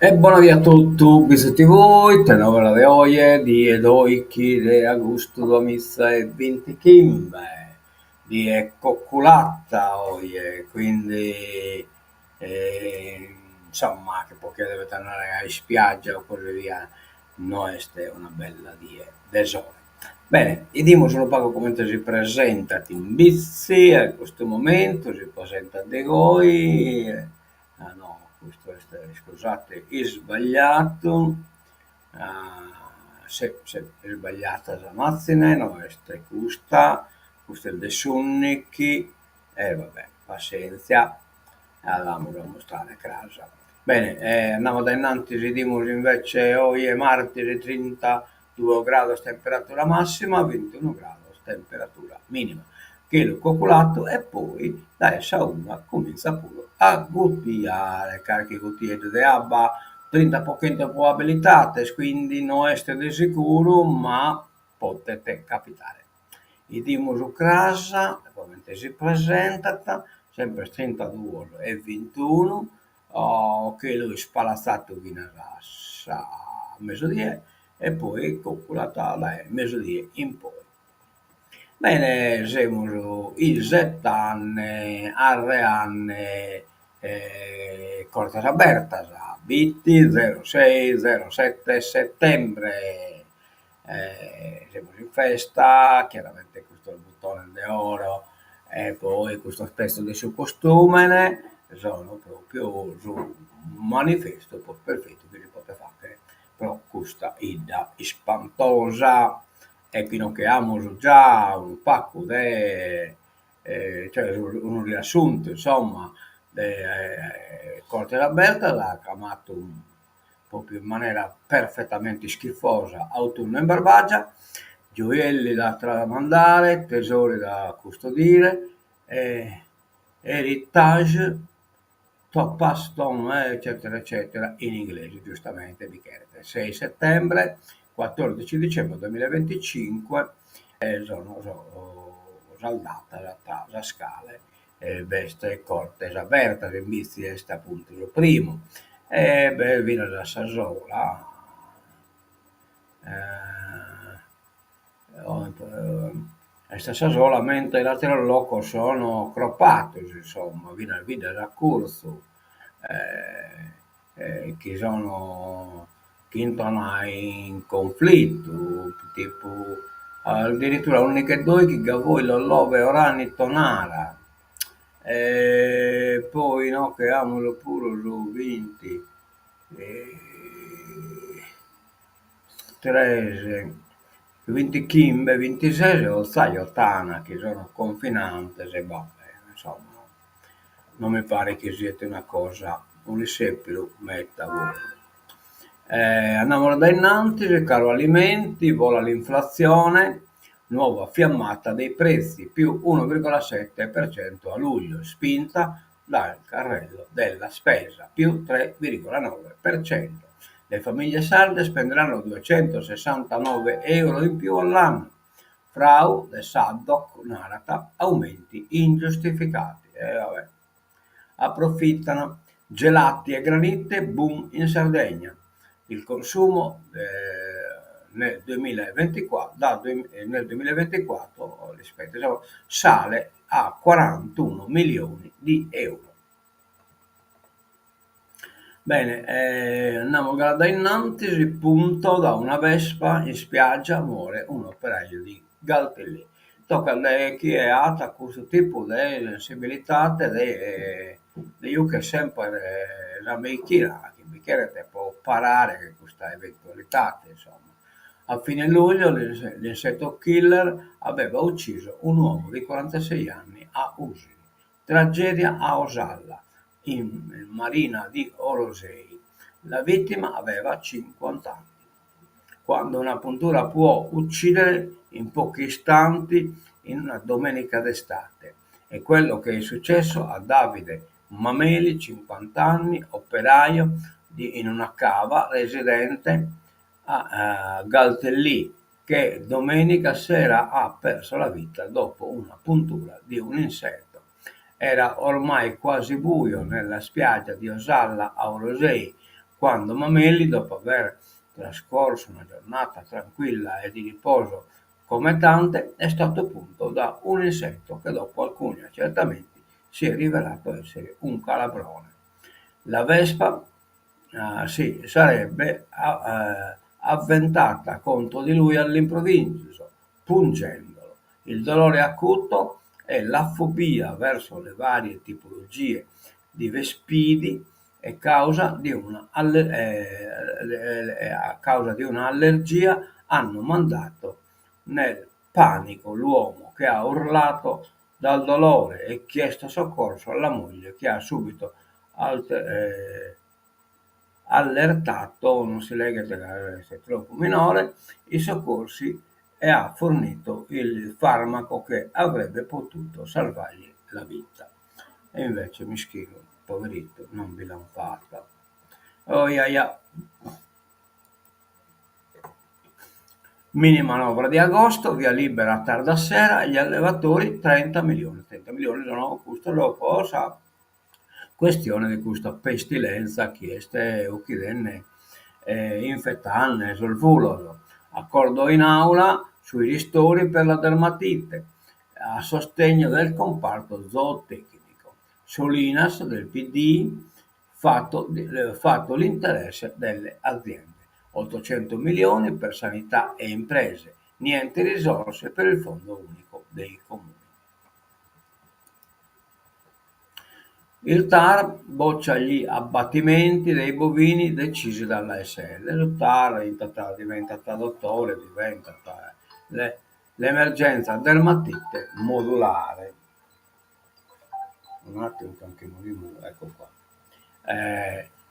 E buonasera a tutti, bisogna voi, tenore de oie, di edoichi de agosto 2025, di è coccolata oie, quindi insomma che poi deve tornare in spiaggia o così via, no è una bella die, tesoro. Bene, e dimmi solo poco come si presenta in Bizzi a questo momento, si presenta De Goi. Ah no, questo è, scusate, è sbagliato. Se è sbagliata la mazzine, no, è questo è il De Sunnichi, e vabbè, pazienza, andiamo a mostrare a casa. Bene, andiamo da innanzi, vediamo invece oggi è martedì 32 gradi temperatura massima, 21 gradi temperatura minima. Che l'ho calcolato e poi da essa una comincia pure a guttiare, carichi guttiere di abba, 30 pochette probabilità, quindi non è di sicuro, ma potete capitare. I dimo su casa, come si presenta, sempre 32 e 21, che lui spalazzato fino a mezzodì e poi calcolata da mezzodì in poi. Bene, siamo il 7 anni, Arreanne, Cortes Abertas, a Bitti 06-07 settembre. Siamo in festa, chiaramente questo è il bottone d'oro e poi questo aspetto di suo costume sono proprio su un manifesto perfetto che si poteva fare, però questa idea spantosa e fino che abbiamo già un pacco di, cioè un riassunto, insomma, di Corte d'Alberta, l'ha chiamato proprio in maniera perfettamente schifosa autunno in Barbagia, gioielli da tramandare, tesori da custodire, heritage, Topaston, eccetera, eccetera, in inglese, giustamente, vi chiedete. 6 settembre, 14 dicembre 2025, sono saldata la tasa scale, veste corte aperta, che inizi est appunto il primo, e beh, vino da Sassola, questa solamente l'altro loco sono croppato, insomma, vino al video da corso, che sono che entrano in conflitto, tipo addirittura l'unica due che voi lo love orani tonara, poi no, che amo pure lo vinti, eh, 13, 25, 26 o sai Ottana che sono confinanti e vabbè, insomma, non mi pare che siete una cosa, un discepolo metta voi. Andiamo da innanzi, caro alimenti, vola l'inflazione, nuova fiammata dei prezzi più 1,7% a luglio, spinta dal carrello della spesa più 3,9%. Le famiglie sarde spenderanno 269 euro in più all'anno. Frau de Saddock narrata aumenti ingiustificati. Vabbè. Approfittano. Gelati e granite, boom in Sardegna. Il consumo nel 2024, nel 2024 rispetto, sale a 41 milioni di euro. Bene, andiamo da innanzi, punto da una vespa in spiaggia muore un operaio di Galtellì. Tocca a chi è ha questo tipo di sensibilità, di io che sempre la meichina, che mi chiede può parare che questa eventualità, insomma. A fine luglio l'insetto killer aveva ucciso un uomo di 46 anni a Usini. Tragedia a Osalla in Marina di Orosei. La vittima aveva 50 anni. Quando una puntura può uccidere in pochi istanti in una domenica d'estate. È quello che è successo a Davide Mameli, 50 anni, operaio in una cava residente a Galtellì, che domenica sera ha perso la vita dopo una puntura di un insetto. Era ormai quasi buio nella spiaggia di Osalla a Orosei quando Mameli, dopo aver trascorso una giornata tranquilla e di riposo come tante, è stato punto da un insetto che dopo alcuni accertamenti si è rivelato essere un calabrone. La vespa si sarebbe avventata contro di lui all'improvviso, pungendolo. Il dolore acuto e la fobia verso le varie tipologie di vespidi è a causa di un'allergia hanno mandato nel panico l'uomo che ha urlato dal dolore e chiesto soccorso alla moglie che ha subito allertato, non si lega se è troppo minore, i soccorsi e ha fornito il farmaco che avrebbe potuto salvargli la vita. E invece Mischino, poverito, non vi l'hanno fatta. Oh, ia. Mini manovra di agosto, via libera a tarda sera, gli allevatori 30 milioni. 30 milioni sono questo dopo, sa, questione di questa pestilenza che è o chi venne infettanne sul volo. Accordo in aula sui ristori per la dermatite a sostegno del comparto zootecnico. Solinas del PD fatto l'interesse delle aziende. 800 milioni per sanità e imprese, niente risorse per il fondo unico dei comuni. Il TAR boccia gli abbattimenti dei bovini decisi dall'ASL. Il TAR diventa traduttore, diventa l'emergenza dermatite modulare. Un attimo che anche ecco qua.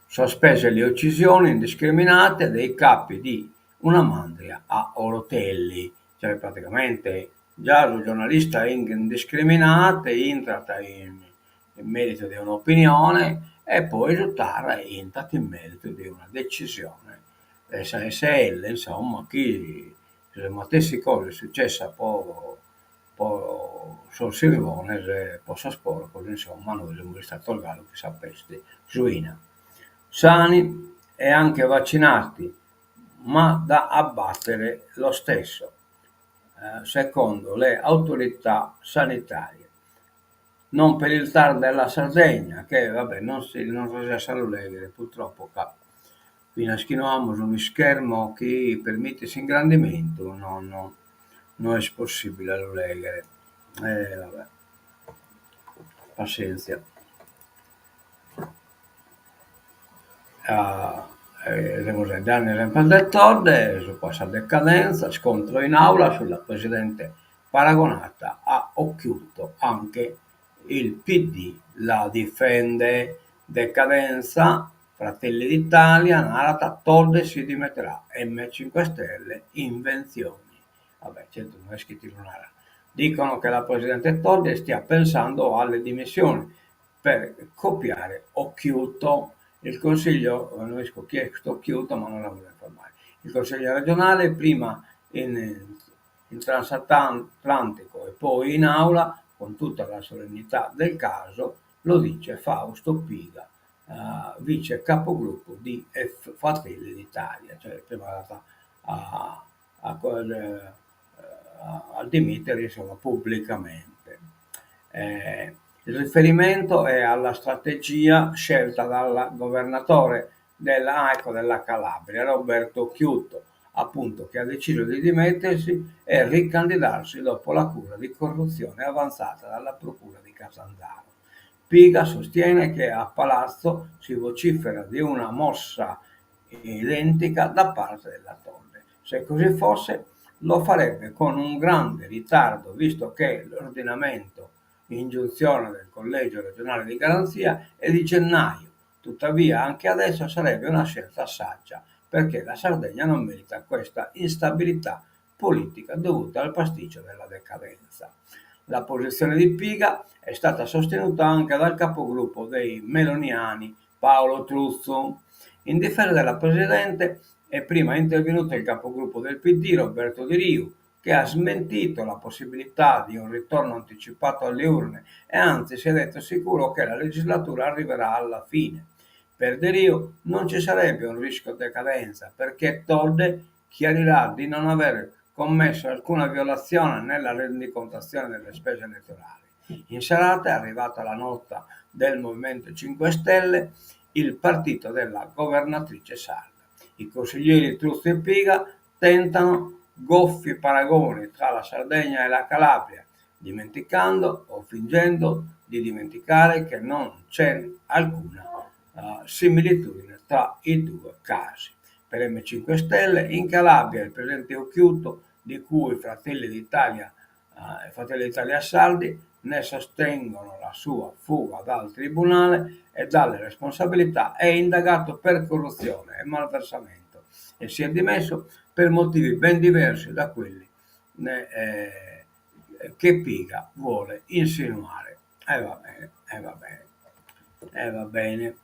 Sospese le uccisioni indiscriminate dei capi di una mandria a Orotelli, cioè praticamente già il giornalista indiscriminate entrata in merito di un'opinione e poi risultare entrata in merito di una decisione. SL, insomma, chi se matessi cose successa sul Silvone se possa sporco, insomma, noi siamo stato il gallo che sapeste, suina. Sani e anche vaccinati, ma da abbattere lo stesso, secondo le autorità sanitarie. Non per il TAR della Sardegna, che vabbè non si riesce a leggere purtroppo qua. Fino a schinuamo su uno schermo che permette ingrandimento, non è possibile leggere. Vabbè. Pazienza. Danni sempre del Torde, su questa decadenza, scontro in aula sulla presidente paragonata a Occhiuto, anche il PD la difende. Decadenza, Fratelli d'Italia, narata, Torde si dimetterà, M5 Stelle, invenzioni. Vabbè, certo, non è scritto lunare. Dicono che la presidente Torde stia pensando alle dimissioni per copiare Occhiuto. Il Consiglio, non capisco chi è sto Occhiuto, ma non la voglio informare. Il Consiglio regionale, prima in transatlantico e poi in aula, con tutta la solennità del caso, lo dice Fausto Piga, vice capogruppo di Fratelli d'Italia, cioè prima data a dimettere, insomma, pubblicamente. Il riferimento è alla strategia scelta dal governatore della Calabria, Roberto Occhiuto, appunto, che ha deciso di dimettersi e ricandidarsi dopo l'accusa di corruzione avanzata dalla procura di Catanzaro. Piga sostiene che a Palazzo si vocifera di una mossa identica da parte della Torre. Se così fosse, lo farebbe con un grande ritardo, visto che l'ordinamento ingiunzione del Collegio regionale di garanzia è di gennaio. Tuttavia, anche adesso sarebbe una scelta saggia, perché la Sardegna non merita questa instabilità politica dovuta al pasticcio della decadenza. La posizione di Piga è stata sostenuta anche dal capogruppo dei meloniani Paolo Truzzo. In difesa della Presidente è prima intervenuto il capogruppo del PD Roberto Di Riu, che ha smentito la possibilità di un ritorno anticipato alle urne e anzi si è detto sicuro che la legislatura arriverà alla fine. Per De Rio non ci sarebbe un rischio di decadenza perché Tolde chiarirà di non aver commesso alcuna violazione nella rendicontazione delle spese elettorali. In serata è arrivata la nota del Movimento 5 Stelle, il partito della governatrice sarda. I consiglieri Truzzo e Piga tentano goffi paragoni tra la Sardegna e la Calabria, dimenticando o fingendo di dimenticare che non c'è alcuna similitudine tra i due casi. Per M5 Stelle in Calabria il presidente Occhiuto, di cui Fratelli d'Italia e Fratelli d'Italia Sardi ne sostengono la sua fuga dal tribunale e dalle responsabilità, è indagato per corruzione e malversamento e si è dimesso per motivi ben diversi da quelli che Piga vuole insinuare. E va bene, e va bene, e va bene.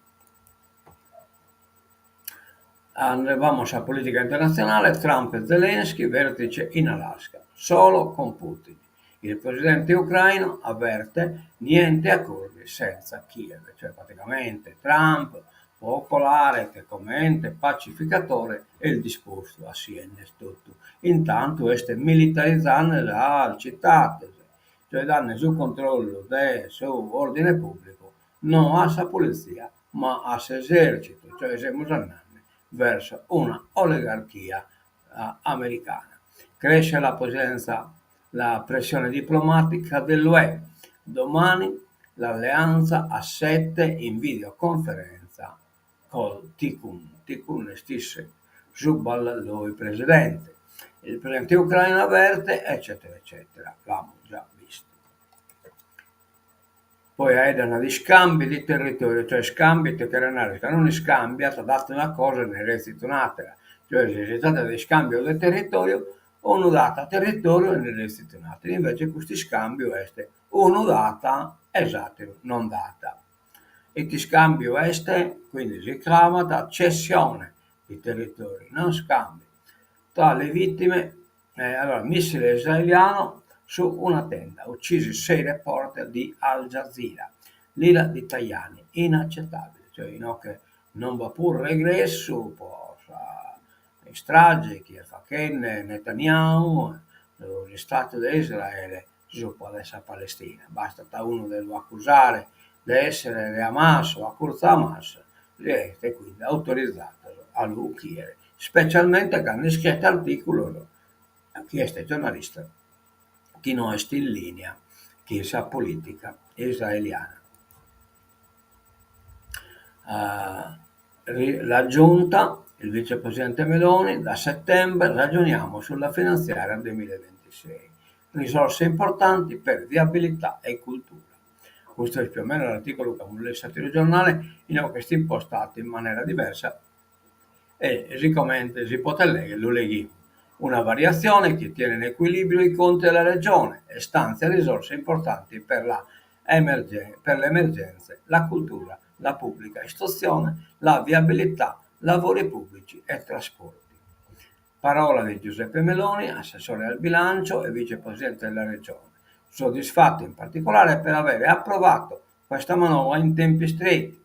Vamos a politica internazionale, Trump e Zelensky, vertice in Alaska, solo con Putin. Il presidente ucraino avverte niente accordi senza Kiev, cioè praticamente Trump può colare che commente pacificatore e il discorso assieme tutto. Intanto este militarizzando la città, cioè danno su controllo del suo ordine pubblico, non a sa polizia, ma a sa esercito, cioè siamo andati verso una oligarchia americana. Cresce la pressione diplomatica dell'UE. Domani l'alleanza a 7 in videoconferenza col Tikkun. Tikkun stesse Zubal, lui presidente. Il presidente ucraino avverte, eccetera, eccetera. L'abbiamo già visto. Poi erano di scambi di territorio, cioè scambi terrenali, che non scambia, ti ha dato una cosa e ne restituisce un'altra. Cioè se si tratta di scambio del territorio, uno data territorio e ne restituisce un'altra. Invece questo scambio è uno data, esatto, non data. E ti scambio è, quindi si chiama da cessione di territori, non scambio. Tra le vittime, allora, missile israeliano su una tenda, uccisi 6 reporter di Al Jazeera, l'ira di Tajani, inaccettabile, cioè che non va pure regresso, strage, chi fa che Netanyahu, lo Stato di Israele, su adesso Palestina, basta da uno devo accusare di essere di Hamas o accusa Hamas, e quindi autorizzato a lucchiere, specialmente quando scrive articolo, chi è giornalista, chi non è in linea, chi sa politica israeliana. La giunta, il vicepresidente Meloni, da settembre ragioniamo sulla finanziaria 2026, risorse importanti per viabilità e cultura. Questo è più o meno l'articolo che avevo letto sul giornale, in questo impostato in maniera diversa e siccome si può leggere, lo leghi una variazione che tiene in equilibrio i conti della regione e stanzia risorse importanti per le emergenze, la cultura, la pubblica istruzione, la viabilità, lavori pubblici e trasporti. Parola di Giuseppe Meloni, assessore al bilancio e vicepresidente della regione, soddisfatto in particolare per aver approvato questa manovra in tempi stretti,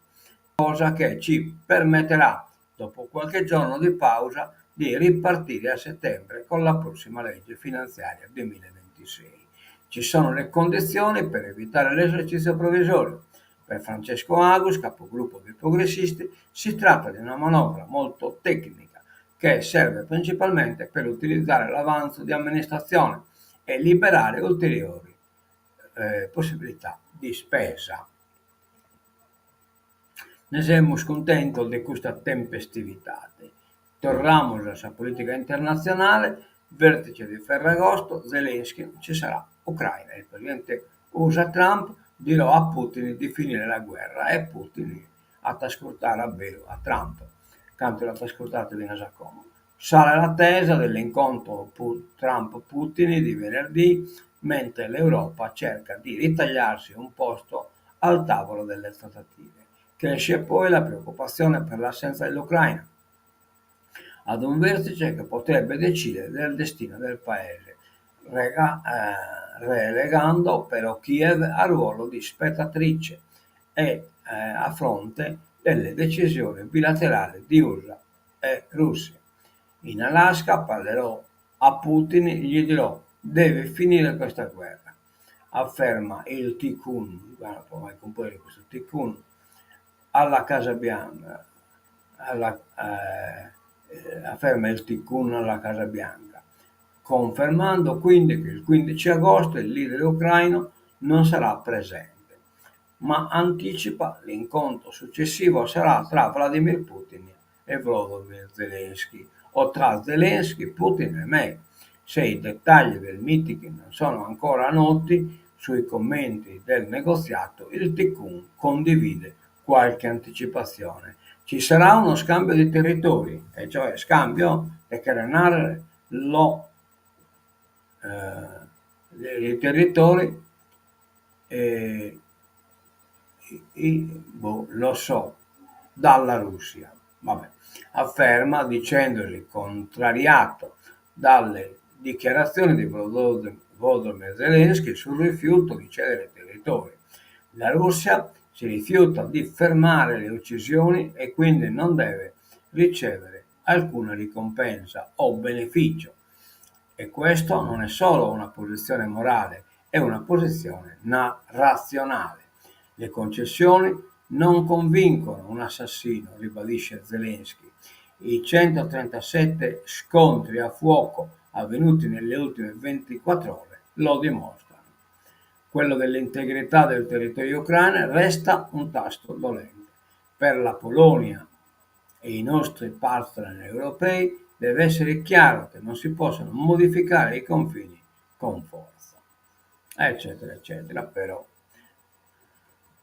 cosa che ci permetterà, dopo qualche giorno di pausa, di ripartire a settembre con la prossima legge finanziaria 2026. Ci sono le condizioni per evitare l'esercizio provvisorio. Per Francesco Agus, capogruppo dei progressisti, si tratta di una manovra molto tecnica che serve principalmente per utilizzare l'avanzo di amministrazione e liberare ulteriori possibilità di spesa. Ne siamo contenti di questa tempestività. Tornamos alla politica internazionale, vertice di Ferragosto, Zelensky, ci sarà Ucraina. Il presidente USA Trump dirà a Putin di finire la guerra e Putin ha ascoltato a Trump, canto l'ha ascoltato di Nasacomo. Sarà l'attesa dell'incontro Trump-Putin di venerdì, mentre l'Europa cerca di ritagliarsi un posto al tavolo delle trattative. Cresce poi la preoccupazione per l'assenza dell'Ucraina ad un vertice che potrebbe decidere del destino del paese, relegando però Kiev al ruolo di spettatrice e a fronte delle decisioni bilaterali di USA e Russia. In Alaska parlerò a Putin e gli dirò: deve finire questa guerra, afferma il Tikkun, guarda, puoi comporre questo Tikkun, alla Casa Bianca, afferma il Tikkun alla Casa Bianca, confermando quindi che il 15 agosto il leader ucraino non sarà presente, ma anticipa l'incontro successivo sarà tra Vladimir Putin e Volodymyr Zelensky, o tra Zelensky, Putin e me. Se i dettagli del meeting non sono ancora noti, sui commenti del negoziato il Tikkun condivide qualche anticipazione. Ci sarà uno scambio di territori, e cioè scambio declinare dei territori, lo so, dalla Russia. Vabbè. Afferma dicendosi contrariato dalle dichiarazioni di Volodymyr Zelensky sul rifiuto di cedere territori. La Russia si rifiuta di fermare le uccisioni e quindi non deve ricevere alcuna ricompensa o beneficio. E questo non è solo una posizione morale, è una posizione razionale. Le concessioni non convincono un assassino, ribadisce Zelensky. I 137 scontri a fuoco avvenuti nelle ultime 24 ore lo dimostrano. Quello dell'integrità del territorio ucraino resta un tasto dolente. Per la Polonia e i nostri partner europei deve essere chiaro che non si possono modificare i confini con forza, eccetera, eccetera. Però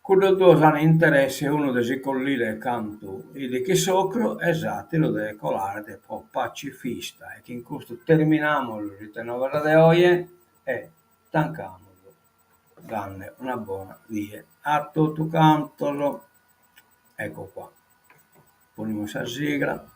quando hanno interesse uno di collire canto e di che socro, esatto, lo deve colare del po' pacifista e che in questo terminiamo il ritenover de oggi e tancamolo. Danne una buona via a tutto canto. Ecco qua, poniamo la sigla.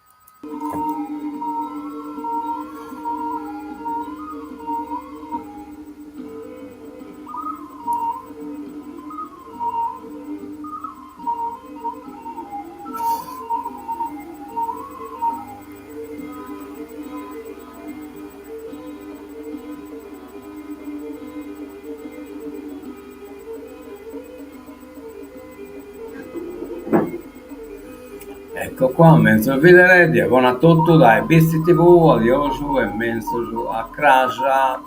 Ecco qua, mezzo vedere, buona a tutto dai Bisti TV, adiosu e mezzo a casa.